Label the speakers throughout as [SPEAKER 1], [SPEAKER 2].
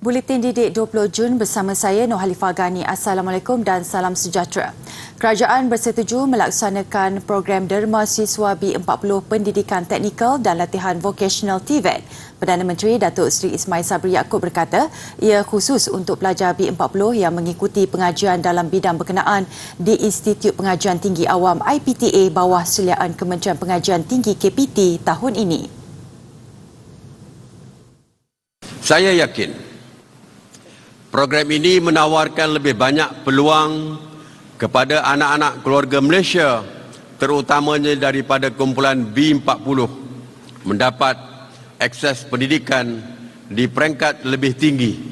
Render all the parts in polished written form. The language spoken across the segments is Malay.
[SPEAKER 1] Buletin Didik 20 Jun bersama saya Nur Halifah Ghani. Assalamualaikum dan salam sejahtera. Kerajaan bersetuju melaksanakan program Derma Siswa B40 Pendidikan Teknikal dan Latihan Vocational TVET. Perdana Menteri Datuk Seri Ismail Sabri Yaakob berkata, ia khusus untuk pelajar B40 yang mengikuti pengajian dalam bidang berkenaan di Institut Pengajian Tinggi Awam IPTA bawah seliaan Kementerian Pengajian Tinggi KPT tahun ini.
[SPEAKER 2] Saya yakin program ini menawarkan lebih banyak peluang kepada anak-anak keluarga Malaysia, terutamanya daripada kumpulan B40, mendapat akses pendidikan di peringkat lebih tinggi,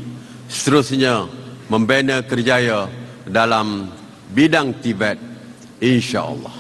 [SPEAKER 2] seterusnya membina kerjaya dalam bidang TVET, insya-Allah.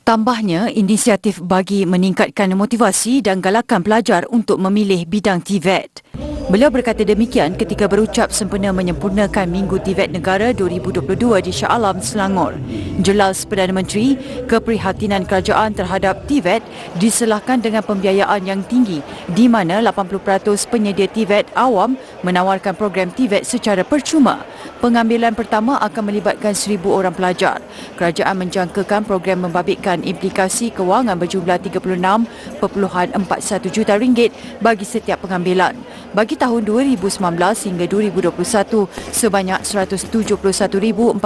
[SPEAKER 1] Tambahnya, inisiatif bagi meningkatkan motivasi dan galakan pelajar untuk memilih bidang TVET. Beliau berkata demikian ketika berucap sempena menyempurnakan Minggu TVET Negara 2022 di Shah Alam, Selangor. Jelas Perdana Menteri, keprihatinan kerajaan terhadap TVET diselahkan dengan pembiayaan yang tinggi di mana 80% penyedia TVET awam menawarkan program TVET secara percuma. Pengambilan pertama akan melibatkan 1,000 orang pelajar. Kerajaan menjangkakan program membabitkan implikasi kewangan berjumlah RM36.41 juta bagi setiap pengambilan. Bagi tahun 2019 hingga 2021, sebanyak 171,412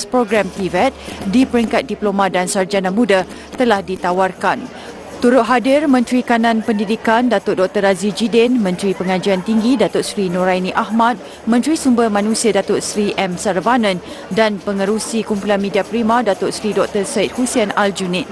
[SPEAKER 1] program TVET di peringkat diploma dan sarjana muda telah ditawarkan. Turut hadir Menteri Kanan Pendidikan Datuk Dr. Razzie Jidin, Menteri Pengajian Tinggi Datuk Seri Noraini Ahmad, Menteri Sumber Manusia Datuk Seri M. Saravanan dan Pengerusi Kumpulan Media Prima Datuk Seri Dr. Syed Hussein Al-Junid.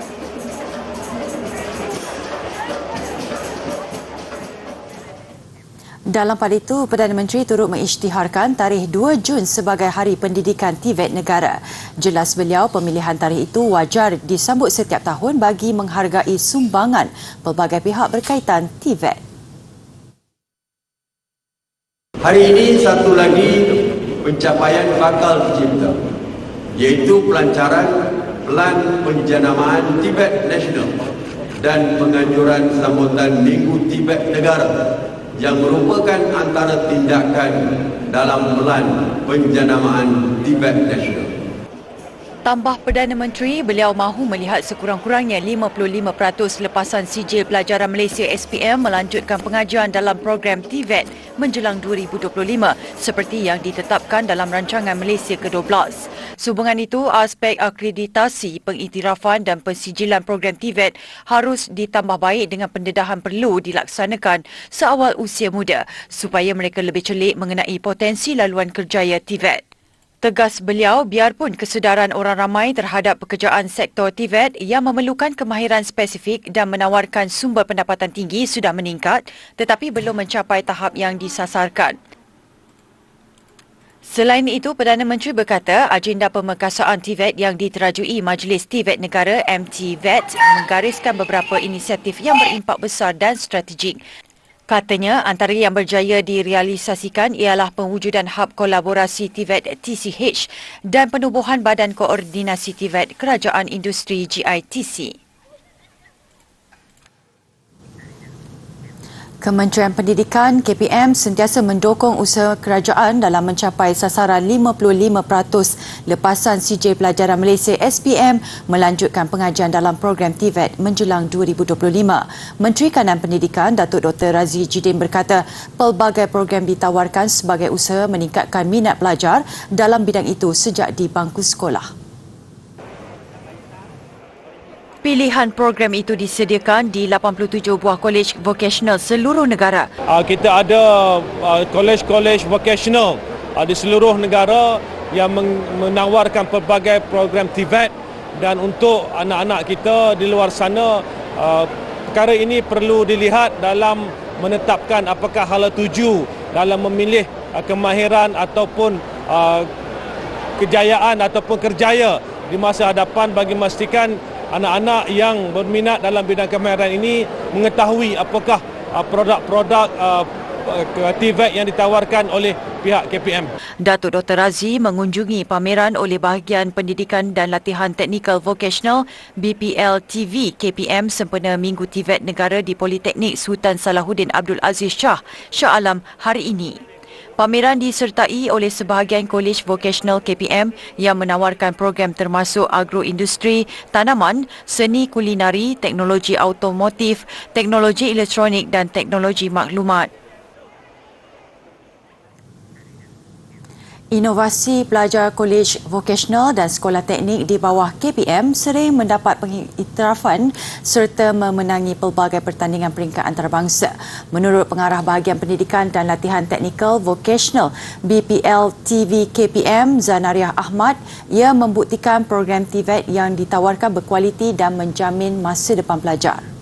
[SPEAKER 1] Dalam pada itu, Perdana Menteri turut mengisytiharkan tarikh 2 Jun sebagai Hari Pendidikan TVET Negara. Jelas beliau, pemilihan tarikh itu wajar disambut setiap tahun bagi menghargai sumbangan pelbagai pihak berkaitan TVET.
[SPEAKER 2] Hari ini satu lagi pencapaian bakal tercipta, iaitu pelancaran Pelan Penjenamaan TVET Nasional dan penganjuran sambutan Minggu TVET Negara yang merupakan antara tindakan dalam Pelan Penjenamaan TVET Nasional.
[SPEAKER 1] Tambah Perdana Menteri, beliau mahu melihat sekurang-kurangnya 55% lepasan sijil pelajaran Malaysia SPM melanjutkan pengajian dalam program TVET menjelang 2025 seperti yang ditetapkan dalam rancangan Malaysia ke-12. Sehubungan itu, aspek akreditasi, pengiktirafan dan pensijilan program TVET harus ditambah baik dengan pendedahan perlu dilaksanakan seawal usia muda supaya mereka lebih celik mengenai potensi laluan kerjaya TVET. Tegas beliau, biarpun kesedaran orang ramai terhadap pekerjaan sektor TVET yang memerlukan kemahiran spesifik dan menawarkan sumber pendapatan tinggi sudah meningkat, tetapi belum mencapai tahap yang disasarkan. Selain itu, Perdana Menteri berkata agenda pemekasaan TVET yang diterajui Majlis TVET Negara MTVET menggariskan beberapa inisiatif yang berimpak besar dan strategik. Katanya, antara yang berjaya direalisasikan ialah pewujudan hub kolaborasi TVET TCH dan penubuhan Badan Koordinasi TVET Kerajaan Industri GITC. Kementerian Pendidikan KPM sentiasa mendukung usaha kerajaan dalam mencapai sasaran 55% lepasan sijil pelajaran Malaysia SPM melanjutkan pengajian dalam program TVET menjelang 2025. Menteri Kanan Pendidikan Datuk Dr. Razzie Jidin berkata, pelbagai program ditawarkan sebagai usaha meningkatkan minat pelajar dalam bidang itu sejak di bangku sekolah. Pilihan program itu disediakan di 87 buah kolej vokasional seluruh negara.
[SPEAKER 3] Kita ada kolej-kolej vokasional di seluruh negara yang menawarkan pelbagai program TVET, dan untuk anak-anak kita di luar sana, perkara ini perlu dilihat dalam menetapkan apakah hala tuju dalam memilih kemahiran ataupun kejayaan ataupun kerjaya di masa hadapan bagi memastikan anak-anak yang berminat dalam bidang kemahiran ini mengetahui apakah produk-produk TVET yang ditawarkan oleh pihak KPM.
[SPEAKER 1] Datuk Dr. Razzie mengunjungi pameran oleh Bahagian Pendidikan dan Latihan Teknikal Vocational BPL TV KPM sempena Minggu TVET Negara di Politeknik Sultan Salahuddin Abdul Aziz Shah, Shah Alam hari ini. Pameran disertai oleh sebahagian kolej vokasional KPM yang menawarkan program termasuk agroindustri, tanaman, seni kulinari, teknologi automotif, teknologi elektronik dan teknologi maklumat. Inovasi pelajar kolej vokasional dan sekolah teknik di bawah KPM sering mendapat pengiktirafan serta memenangi pelbagai pertandingan peringkat antarabangsa. Menurut pengarah bahagian pendidikan dan latihan teknikal vokasional BPL TV KPM Zanariah Ahmad, ia membuktikan program TVET yang ditawarkan berkualiti dan menjamin masa depan pelajar.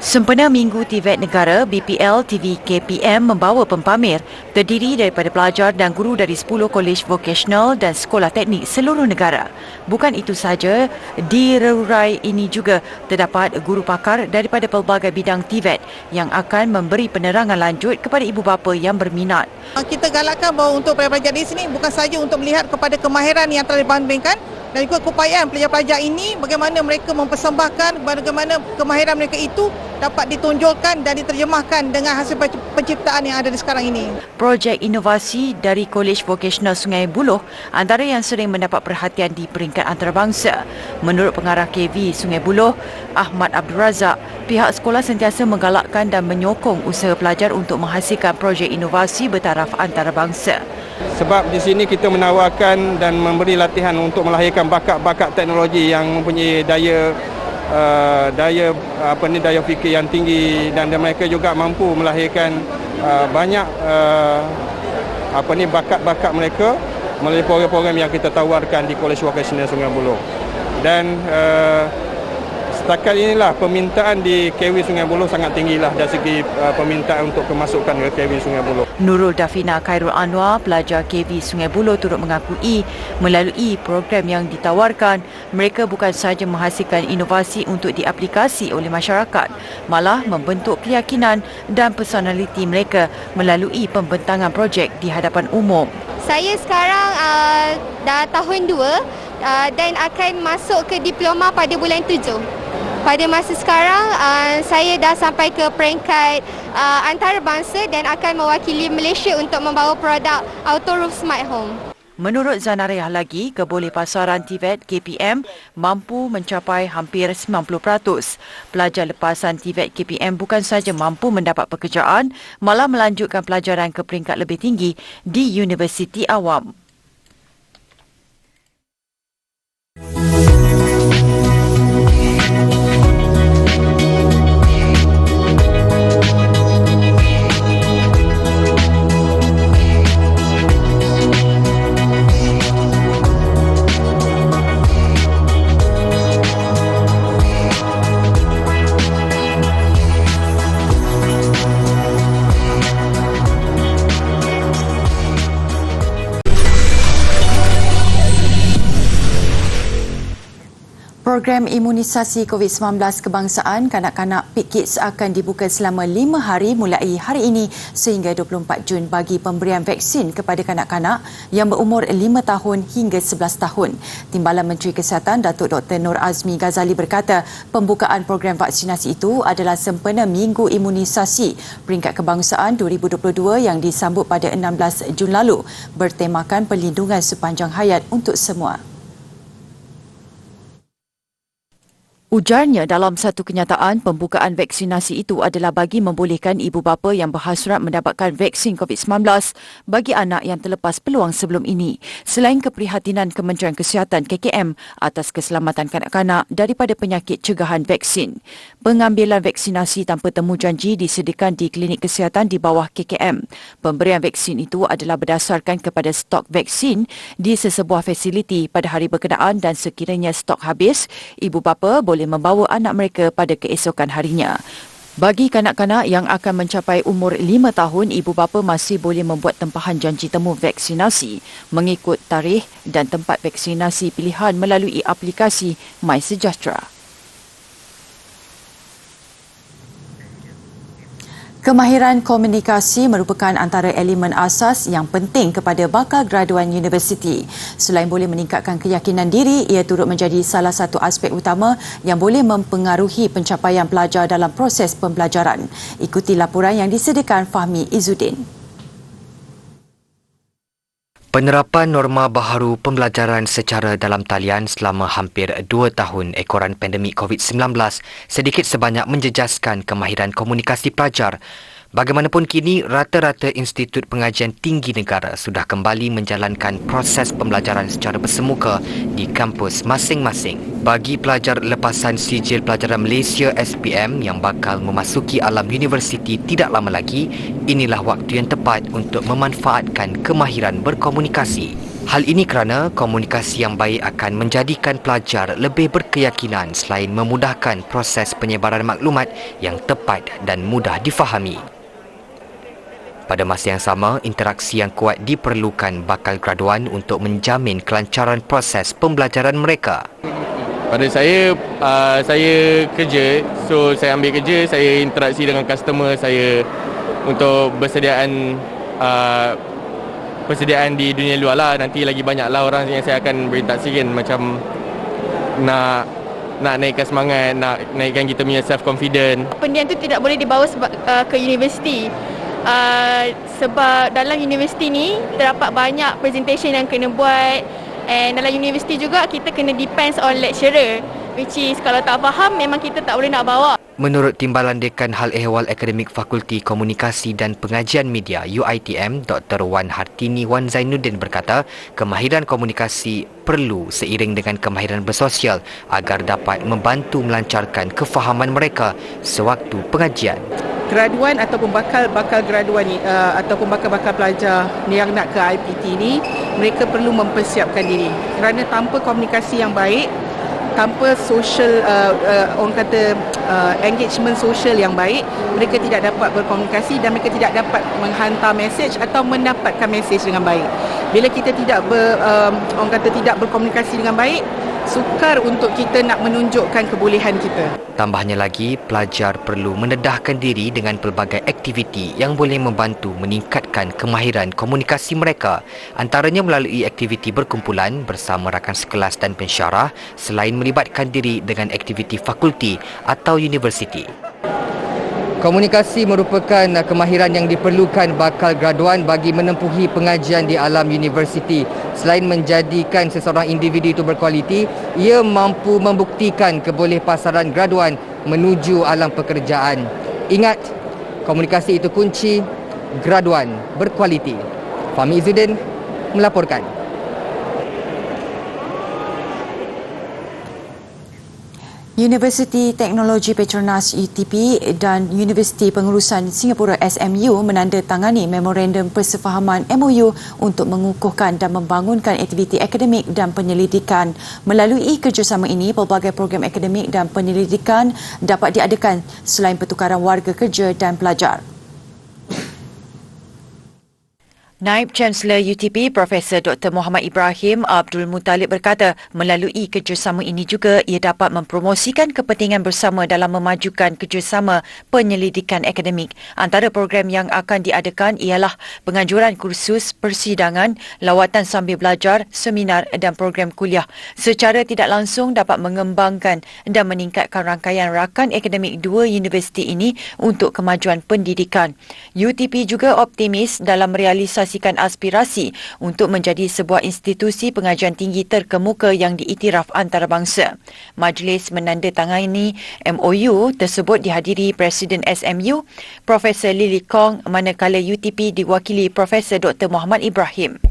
[SPEAKER 1] Sempena Minggu TVET Negara, BPL TV KPM membawa pempamer terdiri daripada pelajar dan guru dari 10 kolej vokasional dan sekolah teknik seluruh negara. Bukan itu sahaja, di Rerurai ini juga terdapat guru pakar daripada pelbagai bidang TVET yang akan memberi penerangan lanjut kepada ibu bapa yang berminat.
[SPEAKER 4] Kita galakkan bahawa untuk pelajar di sini bukan sahaja untuk melihat kepada kemahiran yang telah dibandingkan dan juga keupayaan pelajar-pelajar ini bagaimana mereka mempersembahkan, bagaimana kemahiran mereka itu dapat ditonjolkan dan diterjemahkan dengan hasil penciptaan yang ada di sekarang ini.
[SPEAKER 1] Projek inovasi dari Kolej Vokasional Sungai Buloh antara yang sering mendapat perhatian di peringkat antarabangsa. Menurut pengarah KV Sungai Buloh, Ahmad Abdul Razak, pihak sekolah sentiasa menggalakkan dan menyokong usaha pelajar untuk menghasilkan projek inovasi bertaraf antarabangsa.
[SPEAKER 5] Sebab di sini kita menawarkan dan memberi latihan untuk melahirkan bakat-bakat teknologi yang mempunyai daya fikir yang tinggi dan mereka juga mampu melahirkan banyak bakat-bakat mereka melalui program-program yang kita tawarkan di Kolej Vokasional Sungai Buloh. Dan setakat inilah permintaan di KV Sungai Buloh sangat tinggilah dari segi permintaan untuk kemasukan ke KV Sungai Buloh.
[SPEAKER 1] Nurul Dafina Khairul Anwar, pelajar KV Sungai Buloh turut mengakui melalui program yang ditawarkan, mereka bukan sahaja menghasilkan inovasi untuk diaplikasi oleh masyarakat, malah membentuk keyakinan dan personaliti mereka melalui pembentangan projek di hadapan umum.
[SPEAKER 6] Saya sekarang dah tahun 2 dan akan masuk ke diploma pada bulan 7. Pada masa sekarang, saya dah sampai ke peringkat antarabangsa dan akan mewakili Malaysia untuk membawa produk Auto Roof Smart Home.
[SPEAKER 1] Menurut Zanariah lagi, kebolehpasaran TVET KPM mampu mencapai hampir 90%. Pelajar lepasan TVET KPM bukan sahaja mampu mendapat pekerjaan, malah melanjutkan pelajaran ke peringkat lebih tinggi di universiti awam. Program imunisasi COVID-19 kebangsaan kanak-kanak PIKIDS akan dibuka selama 5 hari mulai hari ini sehingga 24 Jun bagi pemberian vaksin kepada kanak-kanak yang berumur 5 tahun hingga 11 tahun. Timbalan Menteri Kesihatan Datuk Dr. Nur Azmi Ghazali berkata pembukaan program vaksinasi itu adalah sempena Minggu Imunisasi Peringkat Kebangsaan 2022 yang disambut pada 16 Jun lalu bertemakan perlindungan sepanjang hayat untuk semua. Ujarnya dalam satu kenyataan, pembukaan vaksinasi itu adalah bagi membolehkan ibu bapa yang berhasrat mendapatkan vaksin COVID-19 bagi anak yang terlepas peluang sebelum ini. Selain keprihatinan Kementerian Kesihatan KKM atas keselamatan kanak-kanak daripada penyakit cegahan vaksin. Pengambilan vaksinasi tanpa temu janji disediakan di klinik kesihatan di bawah KKM. Pemberian vaksin itu adalah berdasarkan kepada stok vaksin di sesebuah fasiliti pada hari berkenaan dan sekiranya stok habis, ibu bapa boleh membawa anak mereka pada keesokan harinya. Bagi kanak-kanak yang akan mencapai umur 5 tahun, ibu bapa masih boleh membuat tempahan janji temu vaksinasi mengikut tarikh dan tempat vaksinasi pilihan melalui aplikasi MySejahtera. Kemahiran komunikasi merupakan antara elemen asas yang penting kepada bakal graduan universiti. Selain boleh meningkatkan keyakinan diri, ia turut menjadi salah satu aspek utama yang boleh mempengaruhi pencapaian pelajar dalam proses pembelajaran. Ikuti laporan yang disediakan Fahmi Izzuddin.
[SPEAKER 7] Penerapan norma baharu pembelajaran secara dalam talian selama hampir 2 tahun ekoran pandemik COVID-19 sedikit sebanyak menjejaskan kemahiran komunikasi pelajar. Bagaimanapun kini, rata-rata institut pengajian tinggi negara sudah kembali menjalankan proses pembelajaran secara bersemuka di kampus masing-masing. Bagi pelajar lepasan sijil pelajaran Malaysia SPM yang bakal memasuki alam universiti tidak lama lagi, inilah waktu yang tepat untuk memanfaatkan kemahiran berkomunikasi. Hal ini kerana komunikasi yang baik akan menjadikan pelajar lebih berkeyakinan selain memudahkan proses penyebaran maklumat yang tepat dan mudah difahami. Pada masa yang sama, interaksi yang kuat diperlukan bakal graduan untuk menjamin kelancaran proses pembelajaran mereka.
[SPEAKER 5] Pada saya kerja, so saya ambil kerja, saya interaksi dengan customer saya untuk persediaan di dunia luar lah. Nanti lagi banyaklah orang yang saya akan berinteraksi kan, macam nak naikkan semangat, nak naikkan kita punya self-confidence.
[SPEAKER 6] Pendidikan itu tidak boleh dibawa ke universiti. Sebab dalam universiti ni terdapat banyak presentation yang kena buat, and dalam universiti juga kita kena depends on lecturer, which is kalau tak faham memang kita tak boleh nak bawa.
[SPEAKER 7] Menurut Timbalan Dekan Hal Ehwal Akademik Fakulti Komunikasi dan Pengajian Media UiTM, Dr. Wan Hartini Wan Zainuddin berkata, kemahiran komunikasi perlu seiring dengan kemahiran bersosial agar dapat membantu melancarkan kefahaman mereka sewaktu pengajian.
[SPEAKER 8] Graduan ataupun bakal graduan ni ataupun bakal pelajar yang nak ke IPT ni, mereka perlu mempersiapkan diri kerana tanpa komunikasi yang baik, tanpa social orang kata engagement social yang baik, mereka tidak dapat berkomunikasi dan mereka tidak dapat menghantar mesej atau mendapatkan mesej dengan baik. Bila kita tidak tidak berkomunikasi dengan baik, sukar untuk kita nak menunjukkan kebolehan kita.
[SPEAKER 7] Tambahnya lagi, pelajar perlu mendedahkan diri dengan pelbagai aktiviti yang boleh membantu meningkatkan kemahiran komunikasi mereka. Antaranya melalui aktiviti berkumpulan bersama rakan sekelas dan pensyarah, selain melibatkan diri dengan aktiviti fakulti atau universiti.
[SPEAKER 9] Komunikasi merupakan kemahiran yang diperlukan bakal graduan bagi menempuhi pengajian di alam universiti. Selain menjadikan seseorang individu itu berkualiti, ia mampu membuktikan kebolehpasaran graduan menuju alam pekerjaan. Ingat, komunikasi itu kunci graduan berkualiti. Fahmi Izzuddin melaporkan.
[SPEAKER 1] Universiti Teknologi Petronas UTP dan Universiti Pengurusan Singapura SMU menandatangani Memorandum Persefahaman MOU untuk mengukuhkan dan membangunkan aktiviti akademik dan penyelidikan. Melalui kerjasama ini, pelbagai program akademik dan penyelidikan dapat diadakan selain pertukaran warga kerja dan pelajar. Naib Chancellor UTP Profesor Dr. Muhammad Ibrahim Abdul Muttalib berkata, melalui kerjasama ini juga ia dapat mempromosikan kepentingan bersama dalam memajukan kerjasama penyelidikan akademik. Antara program yang akan diadakan ialah penganjuran kursus persidangan, lawatan sambil belajar, seminar dan program kuliah. Secara tidak langsung dapat mengembangkan dan meningkatkan rangkaian rakan akademik dua universiti ini untuk kemajuan pendidikan. UTP juga optimis dalam merealisasi aspirasi untuk menjadi sebuah institusi pengajian tinggi terkemuka yang diiktiraf antarabangsa. Majlis menandatangani MOU tersebut dihadiri Presiden SMU, Profesor Lily Kong, manakala UTP diwakili Profesor Dr. Muhammad Ibrahim.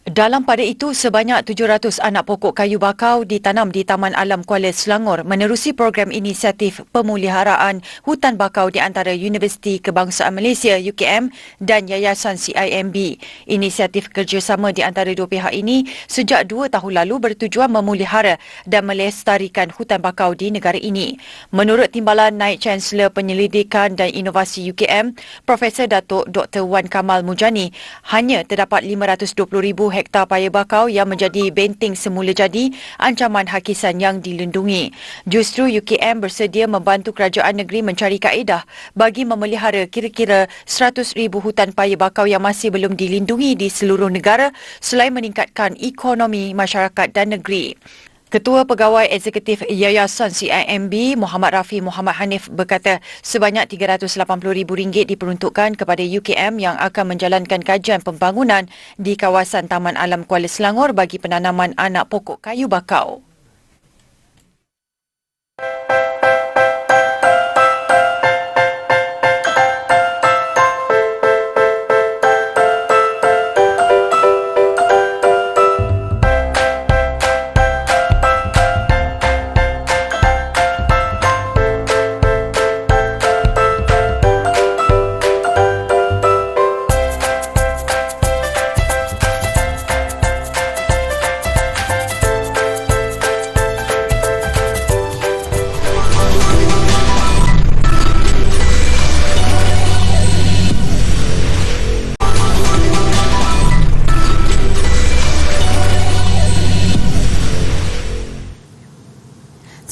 [SPEAKER 1] Dalam pada itu, sebanyak 700 anak pokok kayu bakau ditanam di Taman Alam Kuala Selangor menerusi program inisiatif pemeliharaan hutan bakau di antara Universiti Kebangsaan Malaysia UKM dan Yayasan CIMB. Inisiatif kerjasama di antara dua pihak ini sejak 2 tahun lalu bertujuan memelihara dan melestarikan hutan bakau di negara ini. Menurut Timbalan Naib Chancellor Penyelidikan dan Inovasi UKM, Profesor Datuk Dr. Wan Kamal Mujani, hanya terdapat 520,000 hektar hektar paya bakau yang menjadi benteng semula jadi ancaman hakisan yang dilindungi. Justru UKM bersedia membantu kerajaan negeri mencari kaedah bagi memelihara kira-kira 100,000 hutan paya bakau yang masih belum dilindungi di seluruh negara selain meningkatkan ekonomi masyarakat dan negeri. Ketua Pegawai Eksekutif Yayasan CIMB Muhammad Rafi Muhammad Hanif berkata sebanyak RM380,000 diperuntukkan kepada UKM yang akan menjalankan kajian pembangunan di kawasan Taman Alam Kuala Selangor bagi penanaman anak pokok kayu bakau.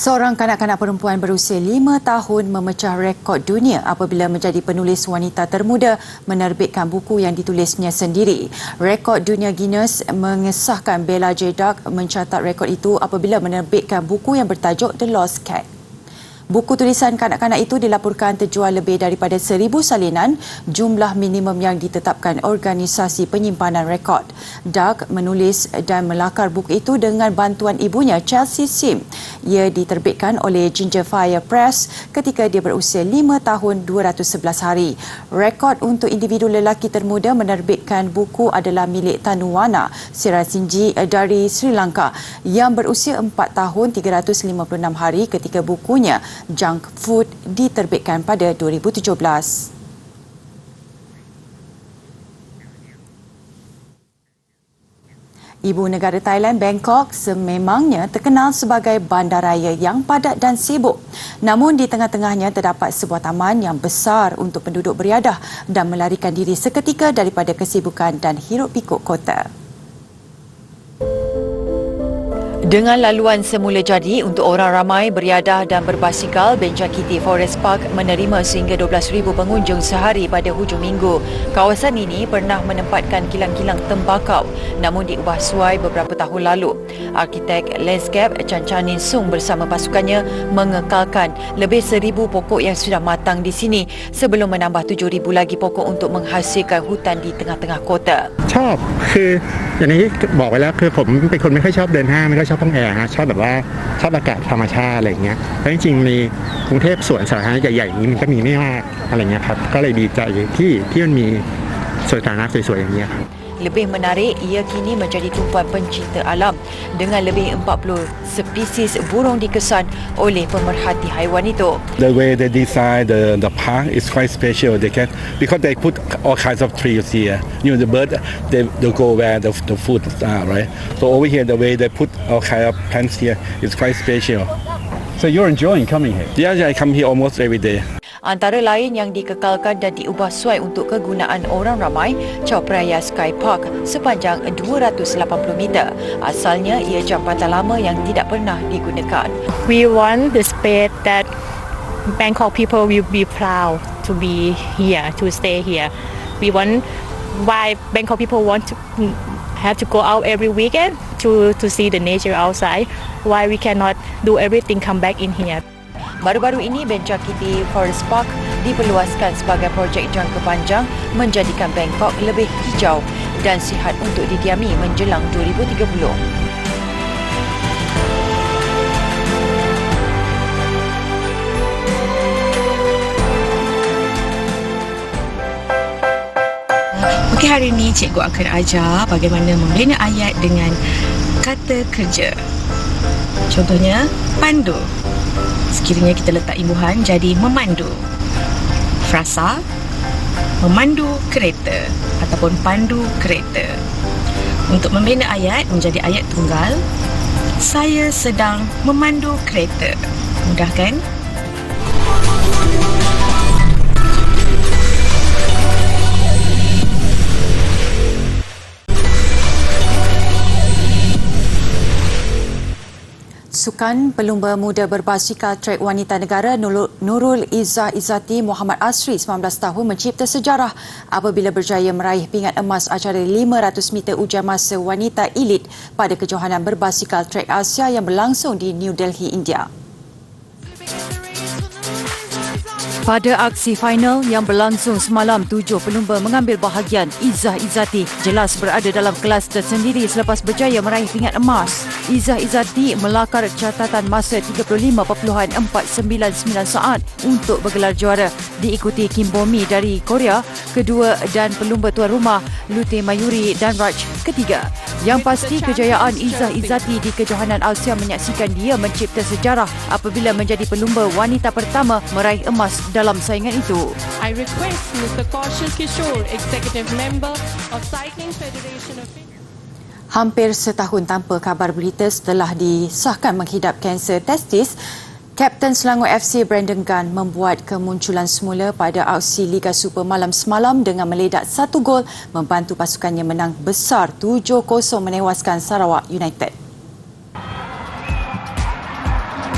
[SPEAKER 1] Seorang kanak-kanak perempuan berusia 5 tahun memecah rekod dunia apabila menjadi penulis wanita termuda menerbitkan buku yang ditulisnya sendiri. Rekod dunia Guinness mengesahkan Bella J. Dark mencatat rekod itu apabila menerbitkan buku yang bertajuk The Lost Cat. Buku tulisan kanak-kanak itu dilaporkan terjual lebih daripada 1,000 salinan, jumlah minimum yang ditetapkan organisasi penyimpanan rekod. Dark menulis dan melakar buku itu dengan bantuan ibunya Chelsea Sim. Ia diterbitkan oleh Gingerfire Press ketika dia berusia 5 tahun 211 hari. Rekod untuk individu lelaki termuda menerbitkan buku adalah milik Tanuwana Sirasinji dari Sri Lanka yang berusia 4 tahun 356 hari ketika bukunya Junk Food diterbitkan pada 2017. Ibu negara Thailand, Bangkok sememangnya terkenal sebagai bandaraya yang padat dan sibuk. Namun di tengah-tengahnya terdapat sebuah taman yang besar untuk penduduk beriadah dan melarikan diri seketika daripada kesibukan dan hiruk-pikuk kota. Dengan laluan semula jadi untuk orang ramai beriadah dan berbasikal, Benjakiti Forest Park menerima sehingga 12,000 pengunjung sehari pada hujung minggu. Kawasan ini pernah menempatkan kilang-kilang tembakau namun diubah suai beberapa tahun lalu. Arkitek landscape Chan Chanin Sung bersama pasukannya mengekalkan lebih 1,000 pokok yang sudah matang di sini sebelum menambah 7,000 lagi pokok untuk menghasilkan hutan di tengah-tengah kota.
[SPEAKER 10] ชอบคืออย่างนี้บอกไว้แล้วคือผมเป็นคนไม่ค่อยชอบเดินห้างไม่ค่อยชอบห้องแอร์ฮะชอบแบบว่าชอบอากาศธรรมชาติอะไรอย่างเงี้ยแล้วจริงๆในกรุงเทพสวนสาธารณะใหญ่ๆอย่างนี้มันก็มีไม่มากอะไรเงี้ยครับก็เลยดีใจที่มันมีสวนสาธารณะสวยๆอย่างเงี้ยครับ
[SPEAKER 1] Lebih menarik, ia kini menjadi tumpuan pencinta alam dengan lebih 40 spesies burung dikesan oleh pemerhati haiwan itu.
[SPEAKER 11] The way they design the park is quite special. Because they put all kinds of trees here. You know, the bird they go where the food are, right? So over here, the way they put all kinds of plants here is quite special.
[SPEAKER 12] So you're enjoying coming here?
[SPEAKER 11] Yeah, I come here almost every day.
[SPEAKER 1] Antara lain yang dikekalkan dan diubah suai untuk kegunaan orang ramai, Chowpraya Sky Park sepanjang 280 meter. Asalnya ia jambatan lama yang tidak pernah digunakan.
[SPEAKER 13] We want the space that Bangkok people will be proud to be here, to stay here. We want why Bangkok people want to have to go out every weekend to see the nature outside. Why we cannot do everything come back in here.
[SPEAKER 1] Baru-baru ini Benjakiti Forest Park diperluaskan sebagai projek jangka panjang menjadikan Bangkok lebih hijau dan sihat untuk didiami menjelang 2030.
[SPEAKER 14] Okey, hari ini cikgu akan ajar bagaimana membina ayat dengan kata kerja. Contohnya, pandu. Sekiranya kita letak imbuhan jadi memandu. Frasa, memandu kereta ataupun pandu kereta. Untuk membina ayat menjadi ayat tunggal, saya sedang memandu kereta. Mudah kan?
[SPEAKER 1] Sukan pelumba muda berbasikal trek wanita negara Nurul Izzah Izzati Muhammad Asri 19 tahun mencipta sejarah apabila berjaya meraih pingat emas acara 500 meter ujian masa wanita elit pada kejohanan berbasikal trek Asia yang berlangsung di New Delhi, India. Pada aksi final yang berlangsung semalam, 7 pelumba mengambil bahagian. Izzah Izzati jelas berada dalam kelas tersendiri selepas berjaya meraih pingat emas. Izzah Izzati melakar catatan masa 35.499 saat untuk bergelar juara, diikuti Kim Bo-mi dari Korea kedua dan pelumba tuan rumah Lute Mayuri dan Raj ketiga. Yang pasti, kejayaan Izzah Izzati di kejohanan Asia menyaksikan dia mencipta sejarah apabila menjadi pelumba wanita pertama meraih emas dalam saingan itu.
[SPEAKER 13] I request Mr. Kaushal Kishore, Executive Member of Cycling Federation of India.
[SPEAKER 1] Hampir setahun tanpa kabar berita setelah disahkan menghidap kanser testis, Kapten Selangor FC Brandon Gunn membuat kemunculan semula pada aksi Liga Super malam semalam dengan meledak 1 gol membantu pasukannya menang besar 7-0 menewaskan Sarawak United.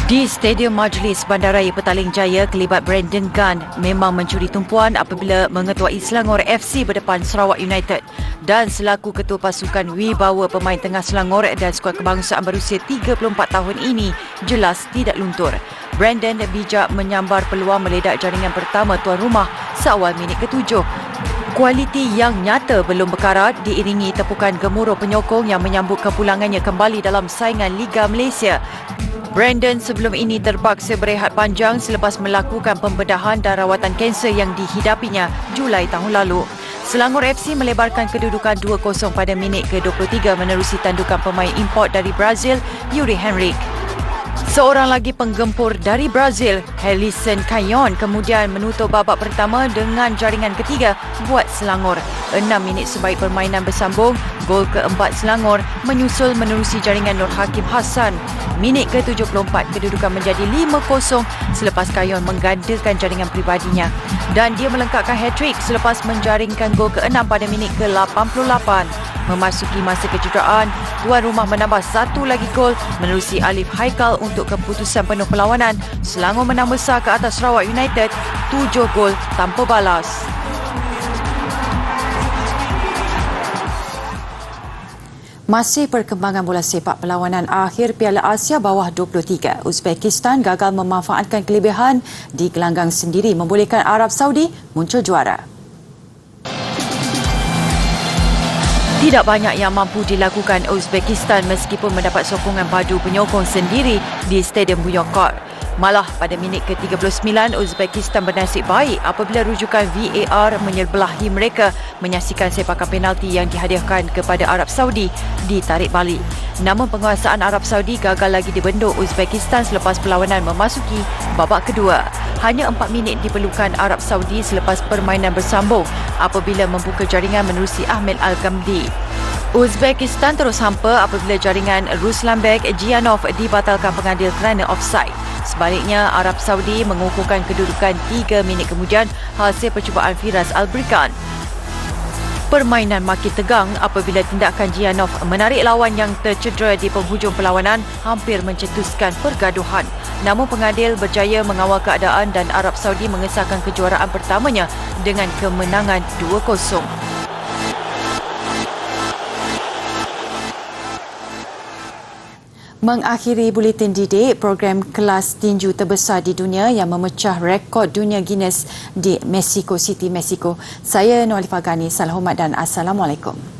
[SPEAKER 1] Di Stadium Majlis Bandaraya Petaling Jaya, kelibat Brandon Gunn memang mencuri tumpuan apabila mengetuai Selangor FC berdepan Sarawak United. Dan selaku ketua pasukan wibawa pemain tengah Selangor dan skuad kebangsaan berusia 34 tahun ini jelas tidak luntur. Brandon bijak menyambar peluang meledak jaringan pertama tuan rumah seawal minit ke-7. Kualiti yang nyata belum berkarat diiringi tepukan gemuruh penyokong yang menyambut kepulangannya kembali dalam saingan Liga Malaysia. Brandon sebelum ini terpaksa berehat panjang selepas melakukan pembedahan dan rawatan kanser yang dihidapinya Julai tahun lalu. Selangor FC melebarkan kedudukan 2-0 pada minit ke-23 menerusi tandukan pemain import dari Brazil, Yuri Henrique. Seorang lagi penggempur dari Brazil, Helison Canyon, kemudian menutup babak pertama dengan jaringan ketiga buat Selangor. 6 minit sebaik permainan bersambung, gol keempat Selangor menyusul menerusi jaringan Nur Hakim Hassan. Minit ke-74, kedudukan menjadi 5-0 selepas Canyon menggandakan jaringan pribadinya. Dan dia melengkapkan hat-trick selepas menjaringkan gol ke-6 pada minit ke-88. Memasuki masa kecederaan, tuan rumah menambah 1 lagi gol menerusi Alif Haikal untuk keputusan penuh perlawanan. Selangor menang besar ke atas Sarawak United 7 gol tanpa balas. Masih perkembangan bola sepak, perlawanan akhir Piala Asia bawah 23. Uzbekistan gagal memanfaatkan kelebihan di gelanggang sendiri membolehkan Arab Saudi muncul juara. Tidak banyak yang mampu dilakukan Uzbekistan meskipun mendapat sokongan padu penyokong sendiri di Stadium Buyukot. Malah pada minit ke-39, Uzbekistan bernasib baik apabila rujukan VAR menyebelahi mereka menyaksikan sepakan penalti yang dihadiahkan kepada Arab Saudi ditarik balik. Namun penguasaan Arab Saudi gagal lagi dibendung Uzbekistan selepas perlawanan memasuki babak kedua. Hanya 4 minit diperlukan Arab Saudi selepas permainan bersambung apabila membuka jaringan menerusi Ahmed Al-Ghamdi. Uzbekistan terus hampa apabila jaringan Ruslanbek Jianov dibatalkan pengadil kerana offside. Sebaliknya, Arab Saudi mengukuhkan kedudukan 3 minit kemudian hasil percubaan Firas Al-Brikan. Permainan makin tegang apabila tindakan Jianov menarik lawan yang tercedera di penghujung perlawanan hampir mencetuskan pergaduhan. Namun pengadil berjaya mengawal keadaan dan Arab Saudi mengesahkan kejuaraan pertamanya dengan kemenangan 2-0. Mengakhiri buletin didik, program kelas tinju terbesar di dunia yang memecah rekod dunia Guinness di Mexico City, Mexico. Saya Noalifah Ghani, salam hormat dan Assalamualaikum.